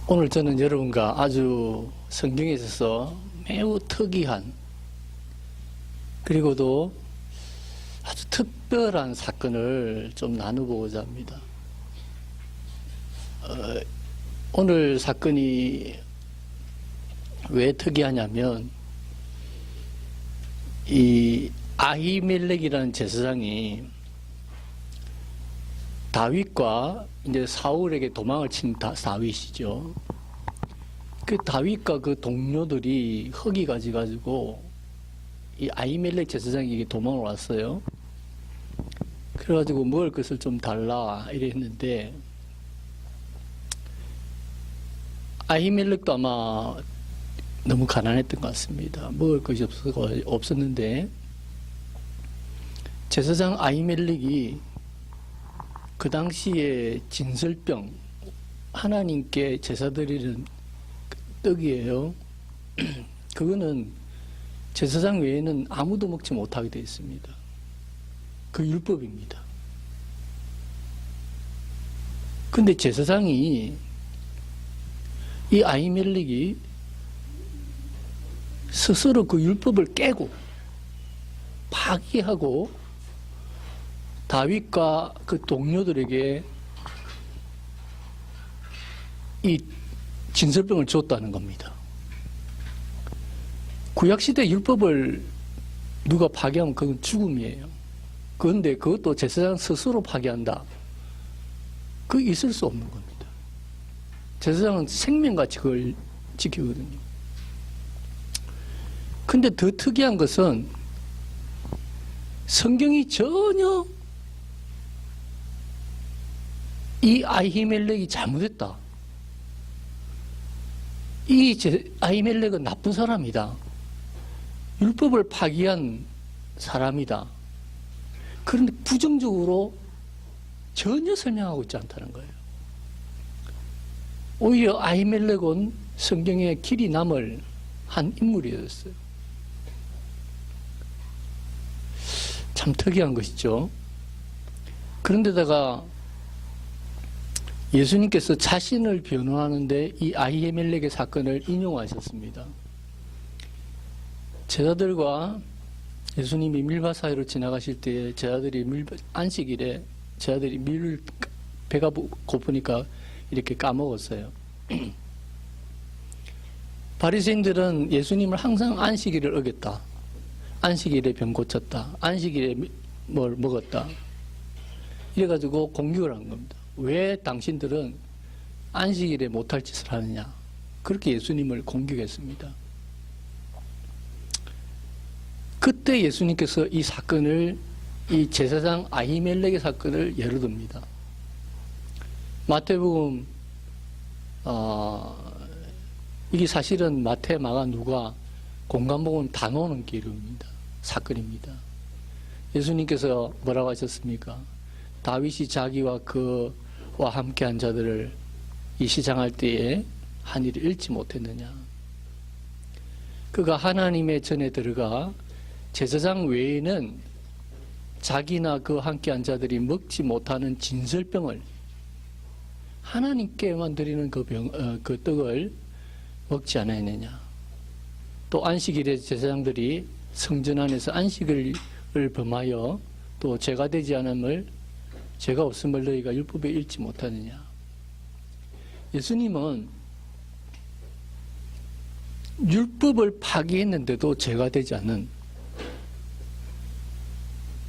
오늘 저는 여러분과 아주 성경에 있어서 매우 특이한 그리고도 아주 특별한 사건을 좀 나누고자 합니다. 오늘 사건이 왜 특이하냐면 이 아히멜렉이라는 제사장이 다윗과 이제 사울에게 도망을 친 다윗이죠. 그 다윗과 그 동료들이 허기 가지고 이 아히멜렉 제사장에게 도망을 왔어요. 그래가지고 먹을 것을 좀 달라 이랬는데 아히멜렉도 아마 너무 가난했던 것 같습니다. 먹을 것이 없었는데 제사장 아히멜렉이 그 당시에 진설병, 하나님께 제사 드리는 떡이에요. 그거는 제사장 외에는 아무도 먹지 못하게 되어 있습니다. 그 율법입니다. 근데 제사장이 이 아히멜렉이 스스로 그 율법을 깨고 파기하고 다윗과 그 동료들에게 이 진설병을 줬다는 겁니다. 구약시대 율법을 누가 파기하면 그건 죽음이에요. 그런데 그것도 제사장 스스로 파기한다. 그거 있을 수 없는 겁니다. 제사장은 생명같이 그걸 지키거든요. 근데 더 특이한 것은 성경이 전혀 이 아히멜렉이 잘못했다. 이 아히멜렉은 나쁜 사람이다. 율법을 파기한 사람이다. 그런데 부정적으로 전혀 설명하고 있지 않다는 거예요. 오히려 아히멜렉은 성경에 길이 남을 한 인물이었어요. 참 특이한 것이죠. 그런데다가 예수님께서 자신을 변호하는데 이 아히멜렉의 사건을 인용하셨습니다. 제자들과 예수님이 밀밭 사이로 지나가실 때 제자들이 안식일에 제자들이 배가 고프니까 이렇게 까먹었어요. 바리새인들은 예수님을 항상 안식일을 어겼다. 안식일에 병 고쳤다. 안식일에 뭘 먹었다. 이래가지고 공격을 한 겁니다. 왜 당신들은 안식일에 못할 짓을 하느냐. 그렇게 예수님을 공격했습니다. 그때 예수님께서 이 사건을, 이 제사장 아히멜렉의 사건을 예로 듭니다. 마태복음, 이게 사실은 마태, 마가, 누가 공간복음 다 놓는 기록입니다. 사건입니다. 예수님께서 뭐라고 하셨습니까? 다윗이 자기와 그와 함께한 자들을 이 시장할 때에 한 일을 잃지 못했느냐. 그가 하나님의 전에 들어가 제사장 외에는 자기나 그 함께한 자들이 먹지 못하는 진설병을 하나님께만 드리는 그 떡을 먹지 않았느냐. 또 안식일에 제사장들이 성전 안에서 안식을 범하여 또 죄가 되지 않음을 죄가 없음을 너희가 율법에 읽지 못하느냐. 예수님은 율법을 파기했는데도 죄가 되지 않는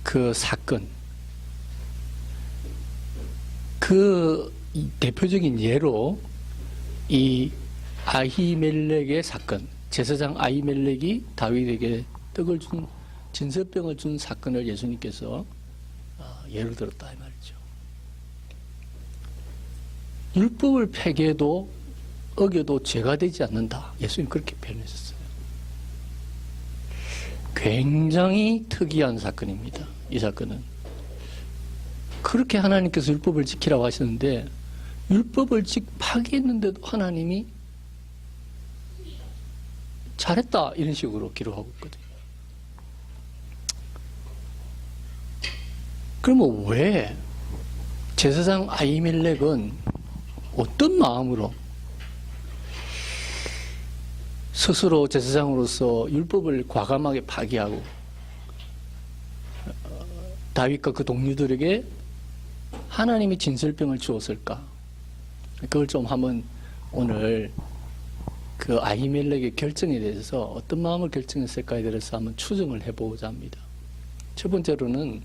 그 사건, 그 대표적인 예로 이 아히멜렉의 사건, 제사장 아히멜렉이 다윗에게 떡을 준, 진설병을 준 사건을 예수님께서 예로 들었다 이 말이죠. 율법을 폐기해도 어겨도 죄가 되지 않는다. 예수님 그렇게 표현하셨어요. 굉장히 특이한 사건입니다. 이 사건은. 그렇게 하나님께서 율법을 지키라고 하셨는데 율법을 파기했는데도 하나님이 잘했다 이런 식으로 기록하고 있거든요. 그러면 왜 제사장 아히멜렉은 어떤 마음으로 스스로 제사장으로서 율법을 과감하게 파기하고 다윗과 그 동료들에게 하나님이 진설병을 주었을까? 그걸 좀 한번 오늘 그 아히멜렉의 결정에 대해서 어떤 마음을 결정했을까에 대해서 한번 추정을 해보고자 합니다. 첫 번째로는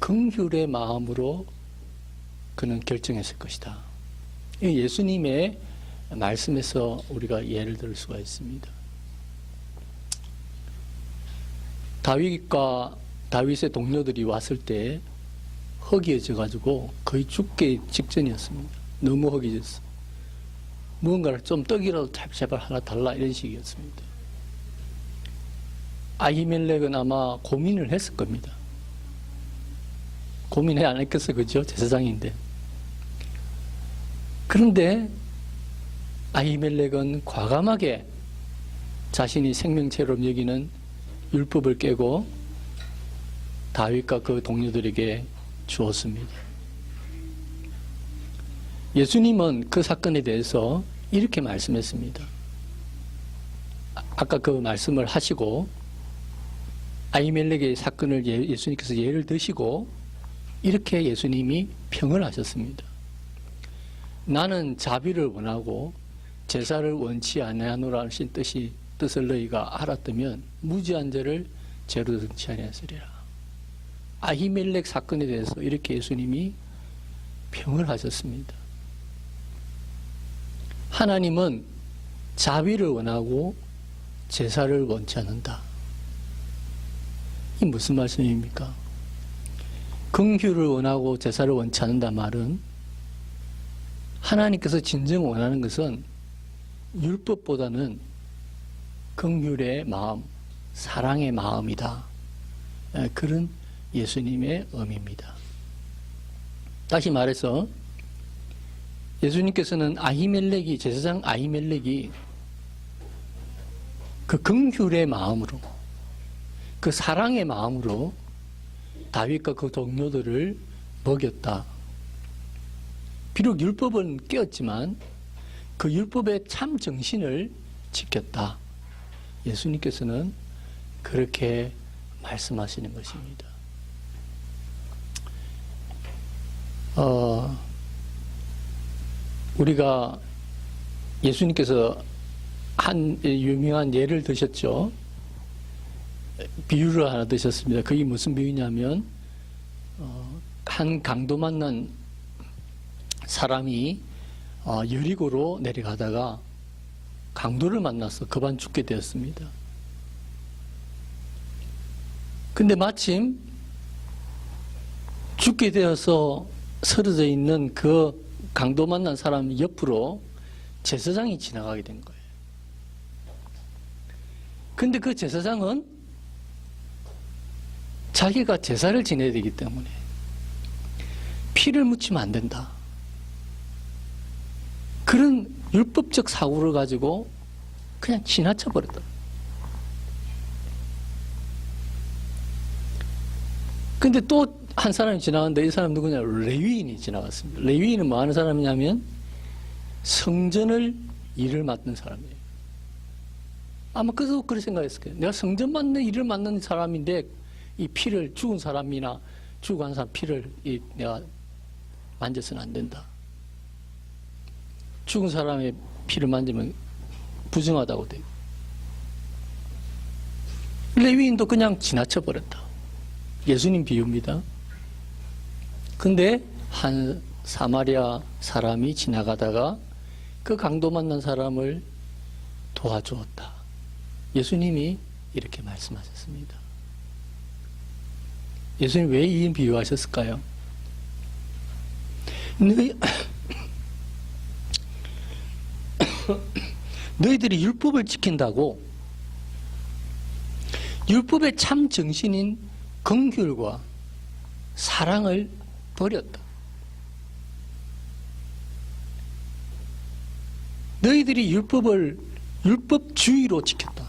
긍휼의 마음으로 그는 결정했을 것이다. 예수님의 말씀에서 우리가 예를 들 수가 있습니다. 다윗과 다윗의 동료들이 왔을 때 허기해져 가지고 거의 죽기 직전이었습니다. 너무 허기졌어. 무언가를 좀 떡이라도 제발 하나 달라 이런 식이었습니다. 아히멜렉은 아마 고민을 했을 겁니다. 고민해 안 했겠어, 그죠? 제사장인데. 그런데 아히멜렉은 과감하게 자신이 생명체로 여기는 율법을 깨고 다윗과 그 동료들에게 주었습니다. 예수님은 그 사건에 대해서 이렇게 말씀했습니다. 아까 그 말씀을 하시고 아히멜렉의 사건을 예수님께서 예를 드시고 이렇게 예수님이 평을 하셨습니다. 나는 자비를 원하고 제사를 원치 아니하노라 하신 뜻을 너희가 알았다면 무지한 죄를 죄로 등치 아니하시리라. 아히멜렉 사건에 대해서 이렇게 예수님이 평을 하셨습니다. 하나님은 자비를 원하고 제사를 원치 않는다. 이 무슨 말씀입니까? 긍휼을 원하고 제사를 원치 않는다 말은 하나님께서 진정 원하는 것은 율법보다는 긍휼의 마음, 사랑의 마음이다. 그런 예수님의 의미입니다. 다시 말해서 예수님께서는 아히멜렉이, 제사장 아히멜렉이 그 긍휼의 마음으로, 그 사랑의 마음으로 다윗과 그 동료들을 먹였다. 비록 율법은 깨었지만 그 율법의 참 정신을 지켰다. 예수님께서는 그렇게 말씀하시는 것입니다. 우리가 예수님께서 한 유명한 예를 드셨죠. 비유를 하나 드셨습니다. 그게 무슨 비유냐면 한 강도 만난 사람이 여리고로 내려가다가 강도를 만나서 급한 죽게 되었습니다. 근데 마침 죽게 되어서 쓰러져 있는 그 강도 만난 사람 옆으로 제사장이 지나가게 된 거예요. 근데 그 제사장은 자기가 제사를 지내야 되기 때문에 피를 묻히면 안 된다. 그런 율법적 사고를 가지고 그냥 지나쳐 버렸다. 근데 또 한 사람이 지나갔는데 이 사람 누구냐? 레위인이 지나갔습니다. 레위인은 뭐 하는 사람이냐면 성전을 일을 맡는 사람이에요. 아마 그래서 그렇게 생각했을 거예요. 내가 성전 맡는 일을 맡는 사람인데 이 피를 죽은 사람이나 죽고 한 사람 피를 내가 만져서는 안 된다. 죽은 사람의 피를 만지면 부정하다고 돼요. 레위인도 그냥 지나쳐 버렸다. 예수님 비유입니다. 근데 한 사마리아 사람이 지나가다가 그 강도 만난 사람을 도와주었다. 예수님이 이렇게 말씀하셨습니다. 예수님 왜 이 비유하셨을까요? 너희들이 율법을 지킨다고 율법의 참 정신인 긍휼과 사랑을 버렸다. 너희들이 율법주의로 지켰다.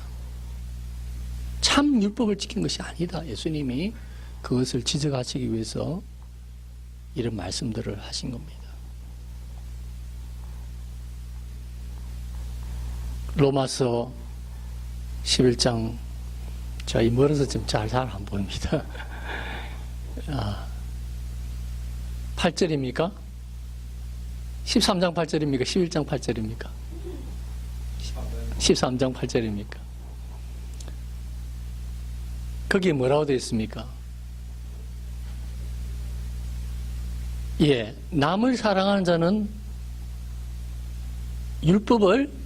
참 율법을 지킨 것이 아니다. 예수님이 그것을 지적하시기 위해서 이런 말씀들을 하신 겁니다. 로마서 11장, 자, 이 멀어서 좀 잘 안 보입니다. 8절입니까? 13장 8절입니까? 11장 8절입니까? 13장 8절입니까? 거기에 뭐라고 되어 있습니까? 예, 남을 사랑하는 자는 율법을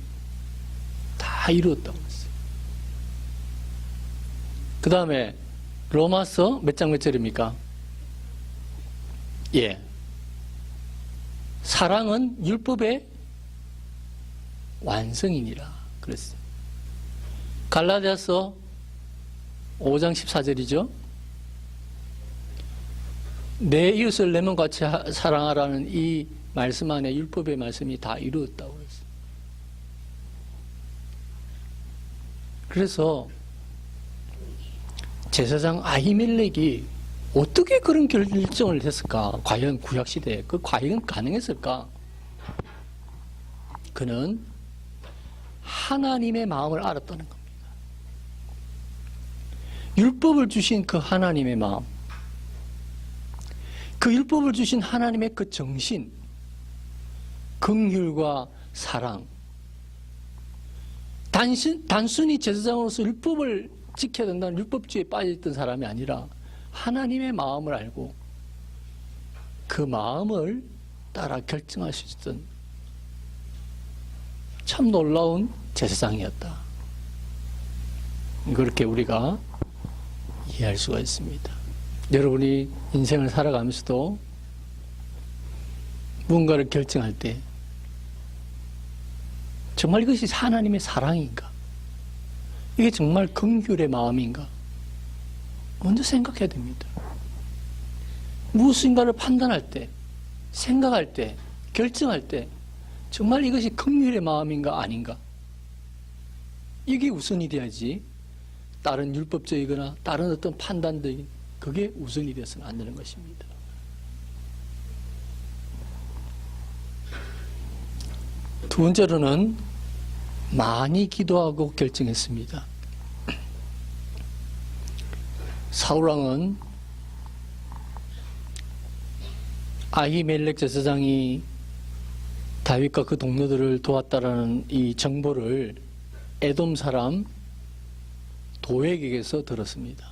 다 이루었다고 했어요. 그 다음에 로마서 몇 장 몇 절입니까? 예, 사랑은 율법의 완성이니라 그랬어요. 갈라디아서 5장 14절이죠. 내 이웃을 내 몸같이 사랑하라는 이 말씀 안에 율법의 말씀이 다 이루었다고 했어요. 그래서 제사장 아히멜렉이 어떻게 그런 결정을 했을까? 과연 구약시대에 과연 가능했을까? 그는 하나님의 마음을 알았다는 겁니다. 율법을 주신 그 하나님의 마음, 그 율법을 주신 하나님의 그 정신, 긍휼과 사랑, 단순히 제사장으로서 율법을 지켜야 된다는 율법주의에 빠져있던 사람이 아니라 하나님의 마음을 알고 그 마음을 따라 결정할 수 있었던 참 놀라운 제사장이었다. 그렇게 우리가 이해할 수가 있습니다. 여러분이 인생을 살아가면서도 무언가를 결정할 때 정말 이것이 하나님의 사랑인가? 이게 정말 긍휼의 마음인가? 먼저 생각해야 됩니다. 무엇인가를 판단할 때, 생각할 때, 결정할 때 정말 이것이 긍휼의 마음인가 아닌가? 이게 우선이 돼야지 다른 율법적이거나 다른 어떤 판단들이 그게 우선이 되어서는 안 되는 것입니다. 두 번째로는 많이 기도하고 결정했습니다. 사울왕은 아히멜렉 제사장이 다윗과 그 동료들을 도왔다라는 이 정보를 에돔 사람 도액에게서 들었습니다.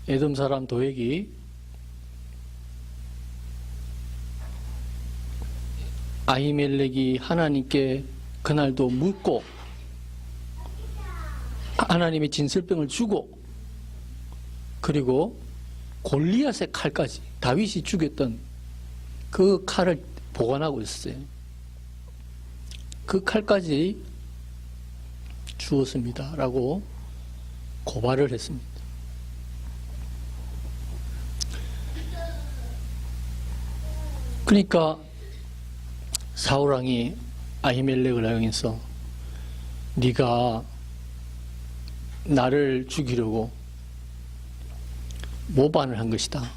에돔 사람 도액이 아히멜렉이 하나님께 그날도 묻고 하나님의 진설병을 주고 그리고 골리앗의 칼까지 다윗이 죽였던 그 칼을 보관하고 있었어요. 그 칼까지 주었습니다. 라고 고발을 했습니다. 그러니까 사울왕이 아히멜렉을 향해서 네가 나를 죽이려고 모반을 한 것이다.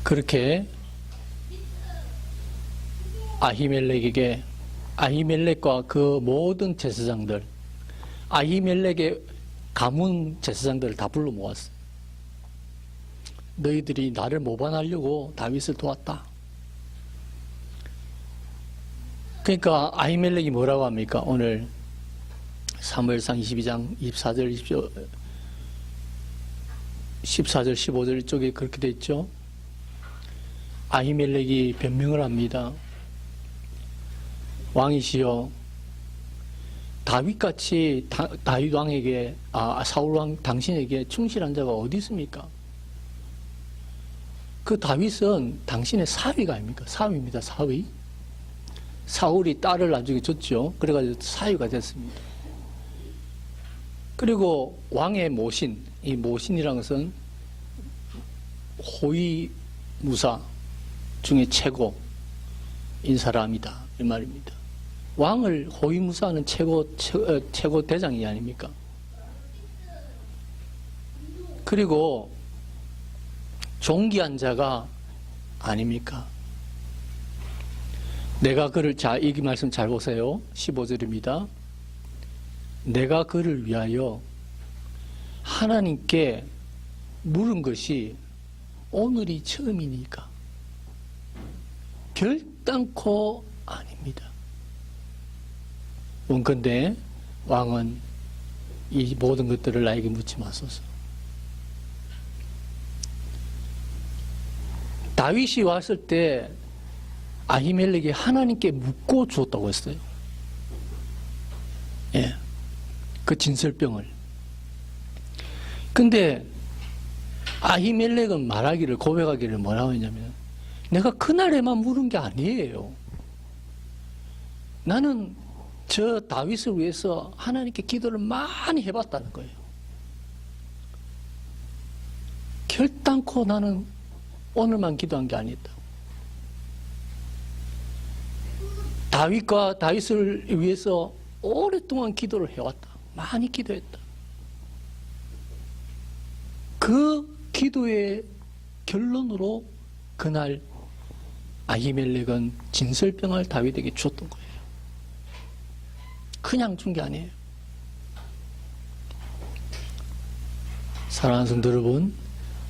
그렇게 아히멜렉에게 아히멜렉과 그 모든 제사장들, 아히멜렉의 가문 제사장들을 다 불러 모았어요. 너희들이 나를 모반하려고 다윗을 도왔다. 그러니까 아히멜렉이 뭐라고 합니까? 오늘 사무엘상 22장 24절 14절 15절 쪽에 그렇게 돼 있죠. 아히멜렉이 변명을 합니다. 왕이시여, 다윗같이 다윗 왕에게 사울 왕 당신에게 충실한 자가 어디 있습니까? 그 다윗은 당신의 사위가 아닙니까? 사위입니다. 사위. 사울이 딸을 나중에 줬죠. 그래가지고 사위가 됐습니다. 그리고 왕의 모신, 이 모신이라는 것은 호위무사 중에 최고인 사람이다 이 말입니다. 왕을 호위무사하는 최고 대장이 아닙니까? 그리고 존귀한 자가 아닙니까? 내가 그를, 자, 이 말씀 잘 보세요. 15절입니다. 내가 그를 위하여 하나님께 물은 것이 오늘이 처음이니까 결단코 아닙니다. 원컨대 왕은 이 모든 것들을 나에게 묻지 마소서. 다윗이 왔을 때 아히멜렉이 하나님께 묻고 주었다고 했어요. 예, 그 진설병을. 근데 아히멜렉은 말하기를, 고백하기를 뭐라고 했냐면, 내가 그날에만 물은 게 아니에요. 나는 저 다윗을 위해서 하나님께 기도를 많이 해봤다는 거예요. 결단코 나는 오늘만 기도한 게 아니다. 다윗과 다윗을 위해서 오랫동안 기도를 해왔다. 많이 기도했다. 그 기도의 결론으로 그날 아히멜렉은 진설병을 다윗에게 주었던 거예요. 그냥 준 게 아니에요. 사랑하는 성도 여러분,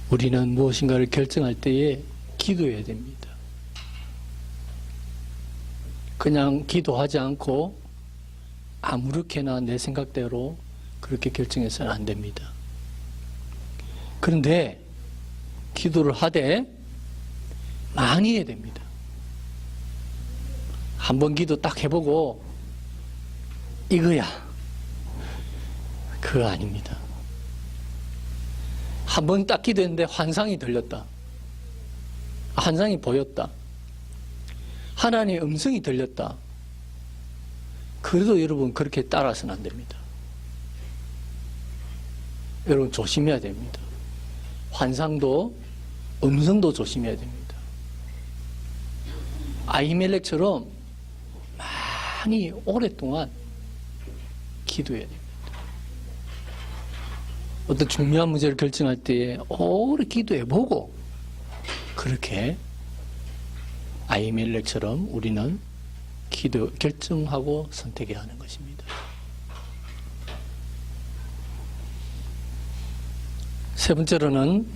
우리는 무엇인가를 결정할 때에 기도해야 됩니다. 그냥 기도하지 않고 아무렇게나 내 생각대로 그렇게 결정해서는 안 됩니다. 그런데 기도를 하되 많이 해야 됩니다. 한번 기도 딱 해보고 이거야, 그거 아닙니다. 한번 딱 기도했는데 환상이 들렸다, 환상이 보였다, 하나님의 음성이 들렸다. 그래도 여러분 그렇게 따라서는 안 됩니다. 여러분 조심해야 됩니다. 환상도 음성도 조심해야 됩니다. 아히멜렉처럼 많이 오랫동안 기도해야 됩니다. 어떤 중요한 문제를 결정할 때에 오래 기도해보고 그렇게 아히멜렉처럼 우리는 결정하고 선택해야 하는 것입니다. 세 번째로는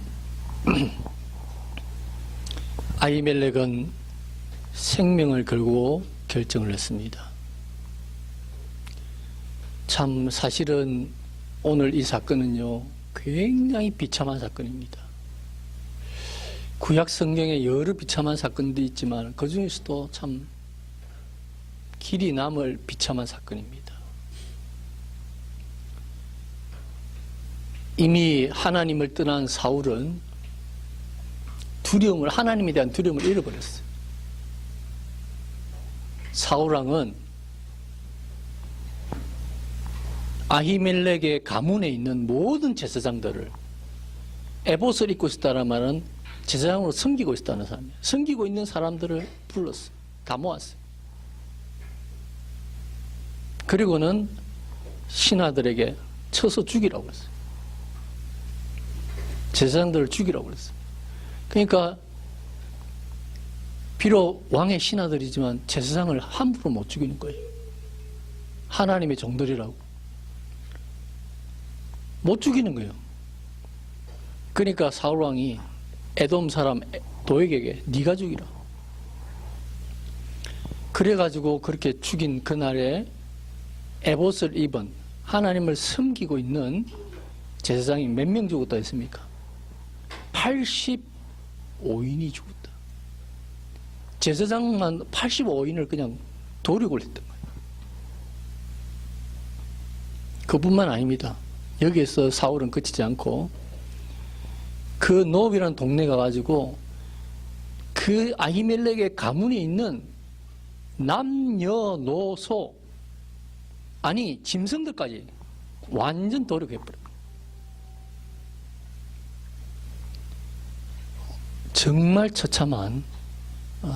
아히멜렉은 생명을 걸고 결정을 했습니다. 참 사실은 오늘 이 사건은요, 굉장히 비참한 사건입니다. 구약 성경에 여러 비참한 사건도 있지만 그 중에서도 참 길이 남을 비참한 사건입니다. 이미 하나님을 떠난 사울은 하나님에 대한 두려움을 잃어버렸어요. 사울왕은 아히멜렉의 가문에 있는 모든 제사장들을, 에봇을 입고 있었다는 말은 제사장으로 섬기고 있었다는 사람이에요. 섬기고 있는 사람들을 불렀어요. 다 모았어요. 그리고는 신하들에게 쳐서 죽이라고 그랬어요. 제사장들을 죽이라고 그랬어요. 그러니까 비록 왕의 신하들이지만 제사장을 함부로 못 죽이는 거예요. 하나님의 종들이라고. 못 죽이는 거예요. 그러니까 사울왕이 에돔 사람 도액에게 네가 죽이라. 그래가지고 그렇게 죽인 그날에 에봇을 입은 하나님을 섬기고 있는 제사장이 몇 명 죽었다 했습니까? 85인이 죽었다. 제사장만 85인을 그냥 도륙을 했던 거예요. 그뿐만 아닙니다. 여기에서 사울은 그치지 않고 그 노브라는 동네 가가지고 그 아히멜렉의 가문에 있는 남녀노소, 아니 짐승들까지 완전 도륙해버려요. 정말 처참한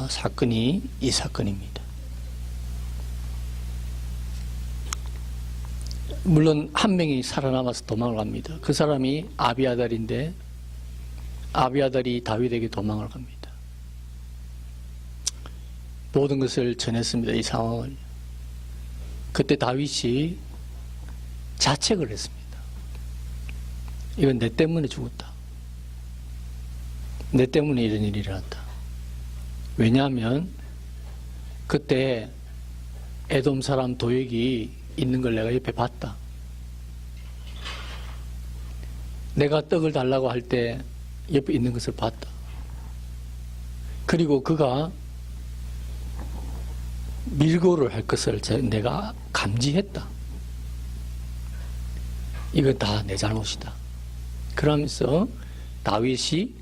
사건이 이 사건입니다. 물론 한 명이 살아남아서 도망을 갑니다. 그 사람이 아비아달인데 아비아달이 다윗에게 도망을 갑니다. 모든 것을 전했습니다. 이 상황을. 그때 다윗이 자책을 했습니다. 이건 내 때문에 죽었다. 내 때문에 이런 일이 일어났다. 왜냐하면 그때 에돔 사람 도액이 있는 걸 내가 옆에 봤다. 내가 떡을 달라고 할 때 옆에 있는 것을 봤다. 그리고 그가 밀고를 할 것을 내가 감지했다. 이거 다 내 잘못이다. 그러면서 다윗이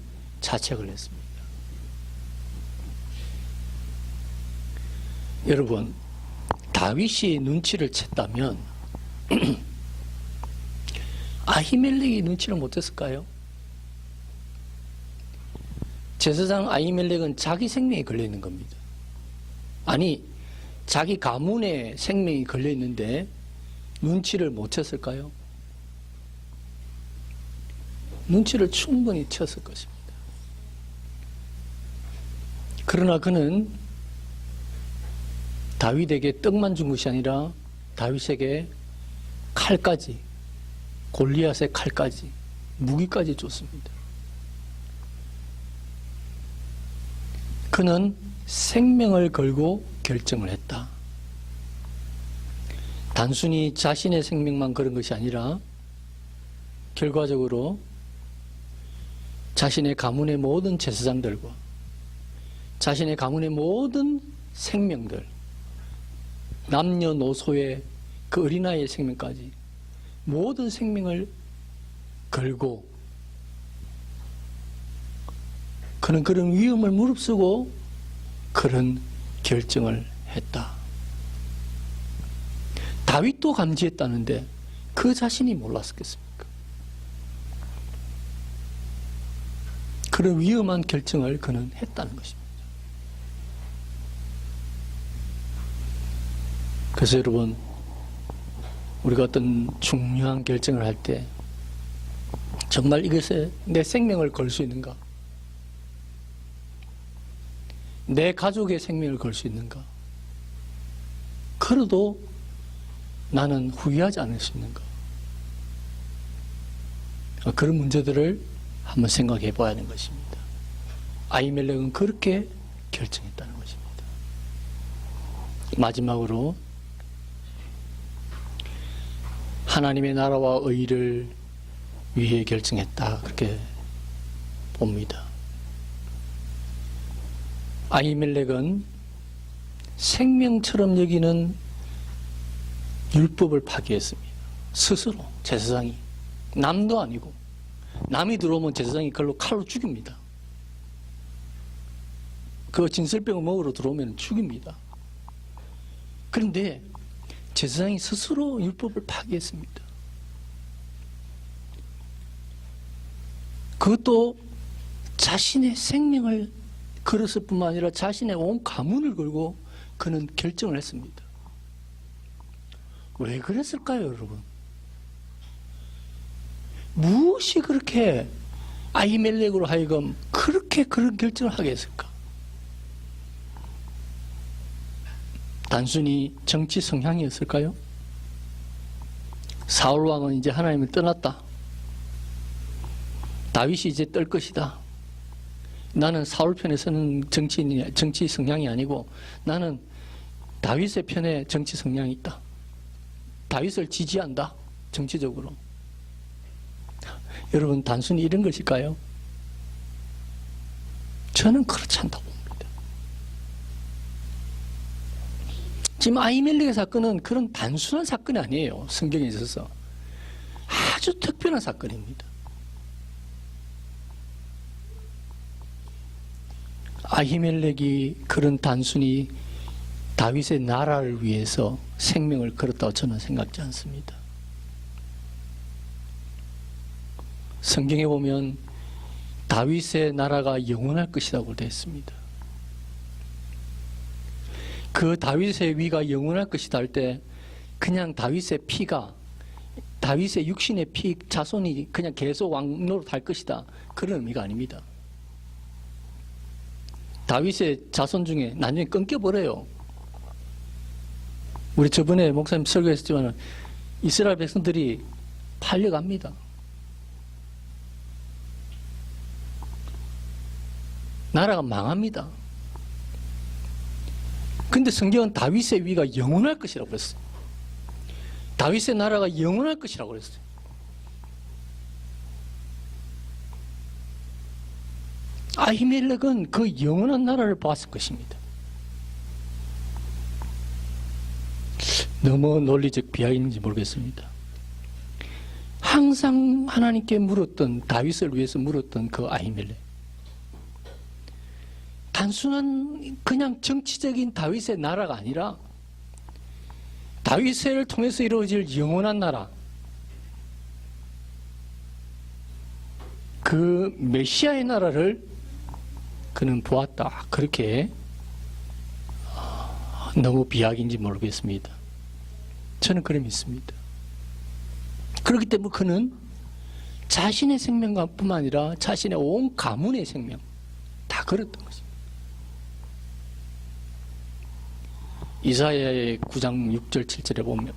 자책을 했습니다. 여러분, 다윗이 눈치를 챘다면 아히멜렉이 눈치를 못 챘을까요? 제사장 아히멜렉은 자기 생명이 걸려 있는 겁니다. 아니, 자기 가문의 생명이 걸려 있는데 눈치를 못 챘을까요? 눈치를 충분히 챘을 것입니다. 그러나 그는 다윗에게 떡만 준 것이 아니라 다윗에게 칼까지, 골리앗의 칼까지, 무기까지 줬습니다. 그는 생명을 걸고 결정을 했다. 단순히 자신의 생명만 걸은 것이 아니라 결과적으로 자신의 가문의 모든 제사장들과 자신의 가문의 모든 생명들, 남녀노소의 그 어린아이의 생명까지 모든 생명을 걸고 그는 그런 위험을 무릅쓰고 그런 결정을 했다. 다윗도 감지했다는데 그 자신이 몰랐겠습니까? 그런 위험한 결정을 그는 했다는 것입니다. 그래서 여러분, 우리가 어떤 중요한 결정을 할 때 정말 이것에 내 생명을 걸 수 있는가? 내 가족의 생명을 걸 수 있는가? 그래도 나는 후회하지 않을 수 있는가? 그런 문제들을 한번 생각해 봐야 하는 것입니다. 아히멜렉은 그렇게 결정했다는 것입니다. 마지막으로 하나님의 나라와 의를 위해 결정했다. 그렇게 봅니다. 아히멜렉은 생명처럼 여기는 율법을 파기했습니다. 스스로 제사장이. 남도 아니고. 남이 들어오면 제사장이 그걸로 칼로 죽입니다. 그 진설병을 먹으러 들어오면 죽입니다. 그런데 제사장이 스스로 율법을 파기했습니다. 그것도 자신의 생명을 걸었을 뿐만 아니라 자신의 온 가문을 걸고 그는 결정을 했습니다. 왜 그랬을까요, 여러분? 무엇이 그렇게 아히멜렉으로 하여금 그렇게 그런 결정을 하게 했을까? 단순히 정치 성향이었을까요? 사울 왕은 이제 하나님을 떠났다. 다윗이 이제 떨 것이다. 나는 사울 편에 서는 정치 성향이 아니고 나는 다윗의 편에 정치 성향이 있다. 다윗을 지지한다. 정치적으로. 여러분, 단순히 이런 것일까요? 저는 그렇지 않다고 봅니다. 지금 아히멜렉의 사건은 그런 단순한 사건이 아니에요. 성경에 있어서. 아주 특별한 사건입니다. 아히멜렉이 그런 단순히 다윗의 나라를 위해서 생명을 걸었다고 저는 생각지 않습니다. 성경에 보면 다윗의 나라가 영원할 것이라고 되어 있습니다. 그 다윗의 위가 영원할 것이다 할 때 그냥 다윗의 피가 다윗의 육신의 피 자손이 그냥 계속 왕노릇할 것이다 그런 의미가 아닙니다. 다윗의 자손 중에 나중에 끊겨버려요. 우리 저번에 목사님 설교했지만 이스라엘 백성들이 팔려갑니다. 나라가 망합니다. 근데 성경은 다윗의 위가 영원할 것이라고 그랬어요. 다윗의 나라가 영원할 것이라고 그랬어요. 아히멜렉은 그 영원한 나라를 봤을 것입니다. 너무 논리적 비하인인지 모르겠습니다. 항상 하나님께 물었던, 다윗을 위해서 물었던 그 아히멜렉, 단순한 그냥 정치적인 다윗의 나라가 아니라 다윗을 통해서 이루어질 영원한 나라, 그 메시아의 나라를 그는 보았다. 그렇게 너무 비약인지 모르겠습니다. 저는 그래 믿습니다. 그렇기 때문에 그는 자신의 생명뿐만 아니라 자신의 온 가문의 생명 다 걸었던 것입니다. 이사야의 9장 6절 7절에 보면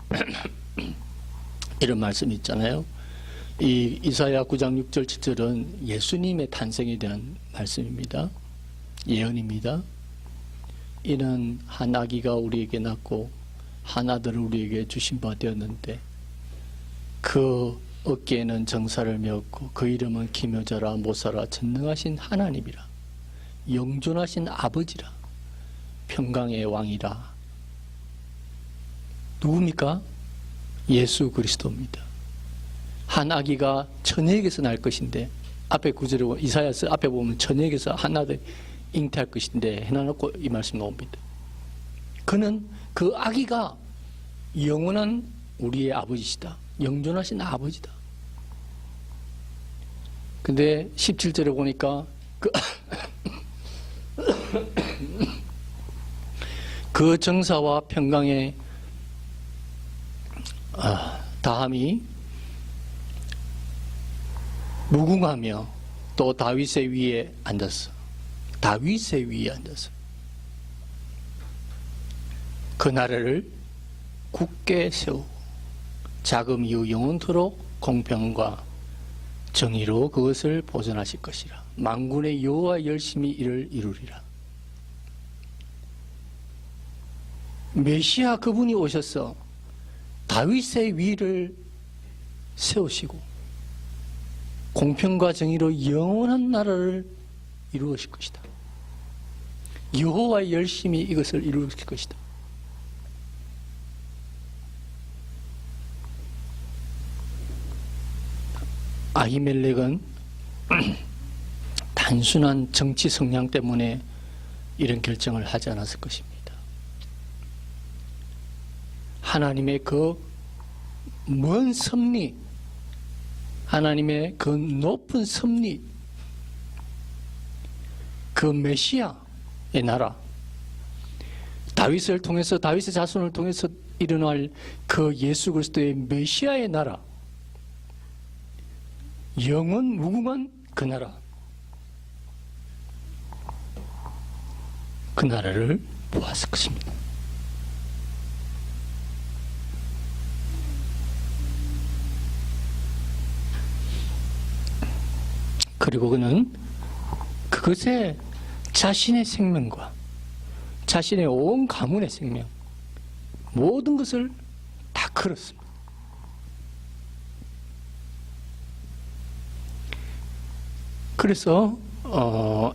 이런 말씀이 있잖아요. 이 이사야 9장 6절 7절은 예수님의 탄생에 대한 말씀입니다. 예언입니다. 이는 한 아기가 우리에게 낳고 한 아들을 우리에게 주신 바 되었는데 그 어깨에는 정사를 메었고 그 이름은 기묘자라 모사라 전능하신 하나님이라 영존하신 아버지라 평강의 왕이라. 누굽니까? 예수 그리스도입니다. 한 아기가 처녀에게서 날 것인데, 앞에 구절에 이사야서 앞에 보면 처녀에게서 한 아들 잉태할 것인데 해놔놓고 이 말씀 나옵니다. 그는 그 아기가 영원한 우리의 아버지시다. 영존하신 아버지다. 근데 17절에 보니까 그 정사와 평강의 다함이 무궁하며 또 다윗의 위에 앉았어. 다윗의 위에 앉았어. 그 나라를 굳게 세우고 자금 이후 영원토록 공평과 정의로 그것을 보존하실 것이라. 만군의 여호와 열심히 이를 이루리라. 메시아 그분이 오셔서 다윗의 위를 세우시고 공평과 정의로 영원한 나라를 이루실 것이다. 여호와의 열심히 이것을 이루실 것이다. 아히멜렉은 단순한 정치 성향 때문에 이런 결정을 하지 않았을 것입니다. 하나님의 그 먼 섭리, 하나님의 그 높은 섭리, 그 메시아의 나라, 다윗을 통해서, 다윗의 자손을 통해서 일어날 그 예수 그리스도의 메시아의 나라, 영원 무궁한 그 나라, 그 나라를 보았을 것입니다. 그리고 그는 그것에 자신의 생명과 자신의 온 가문의 생명, 모든 것을 다 걸었습니다. 그래서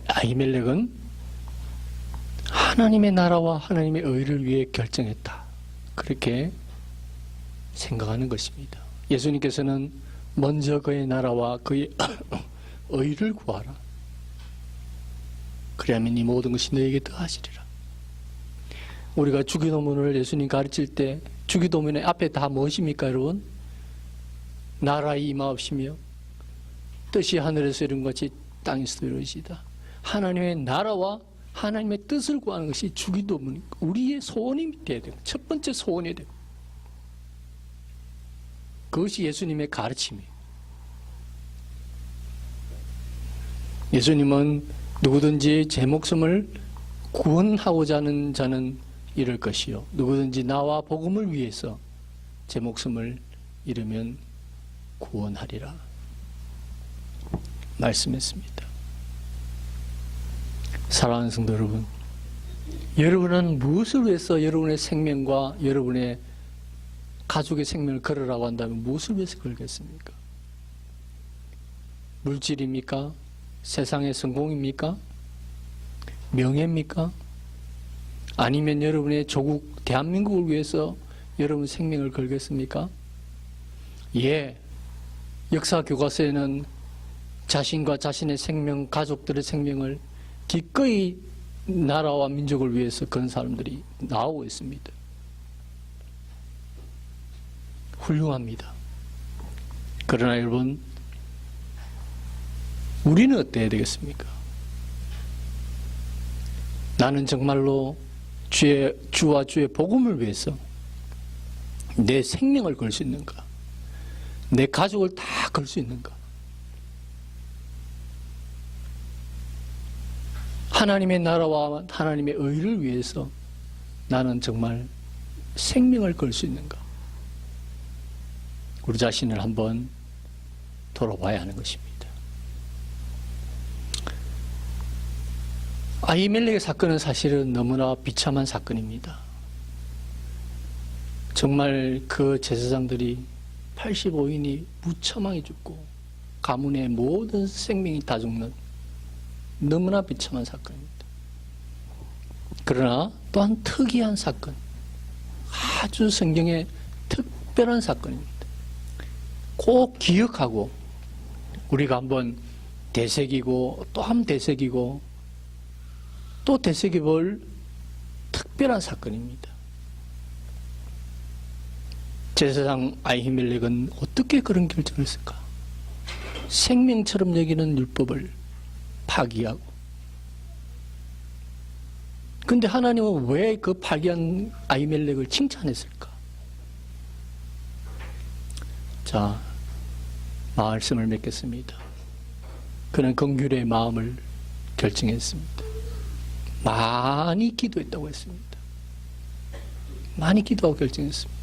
아히멜렉은 하나님의 나라와 하나님의 의를 위해 결정했다. 그렇게 생각하는 것입니다. 예수님께서는 먼저 그의 나라와 그의 의를 구하라. 그리하면 이 모든 것이 너에게 더하시리라. 우리가 주기도문을 예수님 가르칠 때 주기도문의 앞에 다 무엇입니까, 여러분? 나라의 임하옵시며 뜻이 하늘에서 이룬 것이 땅에서도 이루어지이다. 하나님의 나라와 하나님의 뜻을 구하는 것이 주기도문, 우리의 소원이 되어야 돼요. 첫 번째 소원이 돼요. 그것이 예수님의 가르침이에요. 예수님은 누구든지 제 목숨을 구원하고자 하는 자는 잃을 것이요 누구든지 나와 복음을 위해서 제 목숨을 잃으면 구원하리라 말씀했습니다. 사랑하는 성도 여러분, 여러분은 무엇을 위해서 여러분의 생명과 여러분의 가족의 생명을 걸으라고 한다면 무엇을 위해서 걸겠습니까? 물질입니까? 세상의 성공입니까? 명예입니까? 아니면 여러분의 조국 대한민국을 위해서 여러분 생명을 걸겠습니까? 예, 역사 교과서에는 자신과 자신의 생명, 가족들의 생명을 기꺼이 나라와 민족을 위해서 그런 사람들이 나오고 있습니다. 훌륭합니다. 그러나 여러분, 우리는 어때야 되겠습니까? 나는 정말로 주와 주의 복음을 위해서 내 생명을 걸 수 있는가? 내 가족을 다 걸 수 있는가? 하나님의 나라와 하나님의 의를 위해서 나는 정말 생명을 걸 수 있는가? 우리 자신을 한번 돌아봐야 하는 것입니다. 아히멜렉의 사건은 사실은 너무나 비참한 사건입니다. 정말 그 제사장들이 85인이 무참하게 죽고 가문의 모든 생명이 다 죽는 너무나 비참한 사건입니다. 그러나 또한 특이한 사건, 아주 성경의 특별한 사건입니다. 꼭 기억하고 우리가 한번 되새기고 또 한번 되새기고 또 되새겨볼 특별한 사건입니다. 제사장 아히멜렉은 어떻게 그런 결정을 했을까? 생명처럼 여기는 율법을 파기하고. 근데 하나님은 왜 그 파기한 아히멜렉을 칭찬했을까? 자, 말씀을 맺겠습니다. 그는 긍휼의 마음을 결정했습니다. 많이 기도했다고 했습니다. 많이 기도하고 결정했습니다.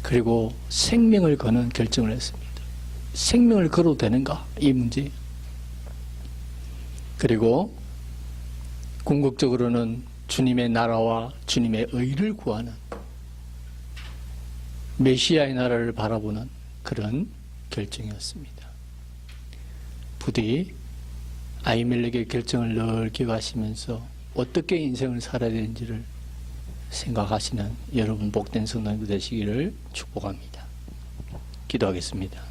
그리고 생명을 거는 결정을 했습니다. 생명을 걸어도 되는가? 이 문제. 그리고 궁극적으로는 주님의 나라와 주님의 의를 구하는 메시아의 나라를 바라보는 그런 결정이었습니다. 부디 아히멜렉의 결정을 늘 기억하시면서 어떻게 인생을 살아야 되는지를 생각하시는 여러분 복된 성도님들 되시기를 축복합니다. 기도하겠습니다.